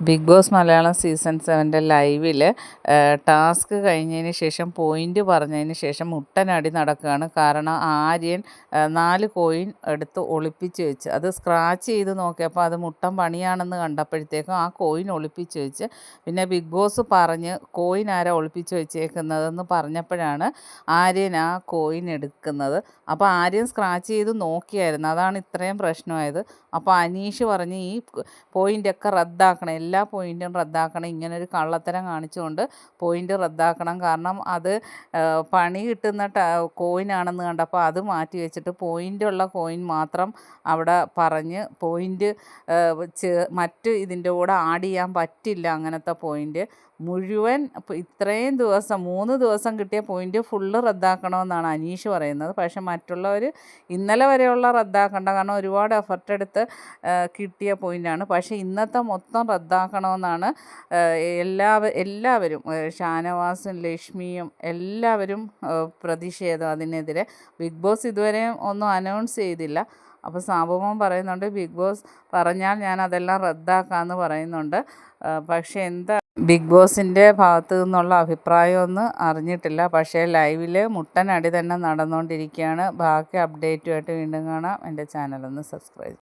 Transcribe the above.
Big boss Malayalam season 7 ലൈവിൽ task കഴിഞ്ഞതിന് ശേഷം പോയിൻ്റ് പറഞ്ഞതിന് ശേഷം മുട്ടനടി നടക്കുകയാണ്. കാരണം ആര്യൻ 4 കോയിൻ എടുത്ത് ഒളിപ്പിച്ച് വെച്ച് അത് സ്ക്രാച്ച് ചെയ്ത് നോക്കിയപ്പോൾ അത് മുട്ടൻ പണിയാണെന്ന് കണ്ടപ്പോഴത്തേക്കും ആ കോയിൻ ഒളിപ്പിച്ച് വെച്ച് പിന്നെ ബിഗ് ബോസ് പറഞ്ഞ് കോയിൻ ആരാ ഒളിപ്പിച്ച് വെച്ചേക്കുന്നതെന്ന് പറഞ്ഞപ്പോഴാണ് ആര്യൻ ആ കോയിൻ എടുക്കുന്നത്. അപ്പോൾ ആര്യൻ സ്ക്രാച്ച് ചെയ്ത് നോക്കിയായിരുന്നു, അതാണ് ഇത്രയും പ്രശ്നമായത്. അപ്പോൾ അനീഷ് പറഞ്ഞ് ഈ പോയിൻ്റൊക്കെ റദ്ദാക്കണം, എല്ലാ പോയിൻറ്റും റദ്ദാക്കണം, ഇങ്ങനൊരു കള്ളത്തരം കാണിച്ചുകൊണ്ട് പോയിൻ്റ് റദ്ദാക്കണം. കാരണം അത് പണി കിട്ടുന്ന കോയിനാണെന്ന് കണ്ടപ്പോൾ അത് മാറ്റി വെച്ചിട്ട് പോയിൻ്റുള്ള കോയിൻ മാത്രം അവിടെ പറഞ്ഞ് പോയിൻ്റ് മറ്റ് ഇതിൻ്റെ കൂടെ ആഡ് ചെയ്യാൻ പറ്റില്ല. അങ്ങനത്തെ പോയിൻ്റ് മുഴുവൻ ഇത്രയും ദിവസം 3 ദിവസം കിട്ടിയ പോയിൻ്റ് ഫുള്ള് റദ്ദാക്കണമെന്നാണ് അനീഷ് പറയുന്നത്. പക്ഷെ മറ്റുള്ളവർ ഇന്നലെ വരെയുള്ള റദ്ദാക്കണ്ട, കാരണം ഒരുപാട് എഫർട്ട് എടുത്ത് കിട്ടിയ പോയിൻ്റാണ്. പക്ഷേ ഇന്നത്തെ മൊത്തം റദ്ദാക്കണമെന്നാണ് എല്ലാവരും ഷാനവാസും ലക്ഷ്മിയും എല്ലാവരും പ്രതിഷേധം അതിനെതിരെ. ബിഗ് ബോസ് ഇതുവരെയും ഒന്നും അനൗൺസ് ചെയ്തില്ല. അപ്പോൾ സാബുമോൻ പറയുന്നുണ്ട് ബിഗ് ബോസ് പറഞ്ഞാൽ ഞാൻ അതെല്ലാം റദ്ദാക്കാമെന്ന് പറയുന്നുണ്ട്. പക്ഷേ എന്താ ബിഗ് ബോസിൻ്റെ ഭാഗത്തു നിന്നുള്ള അഭിപ്രായമൊന്നും അറിഞ്ഞിട്ടില്ല. പക്ഷേ ലൈവിൽ മുട്ടനടി തന്നെ നടന്നുകൊണ്ടിരിക്കുകയാണ്. ബാക്കി അപ്ഡേറ്റുമായിട്ട് വീണ്ടും കാണാം. എൻ്റെ ചാനലൊന്ന് സബ്സ്ക്രൈബ്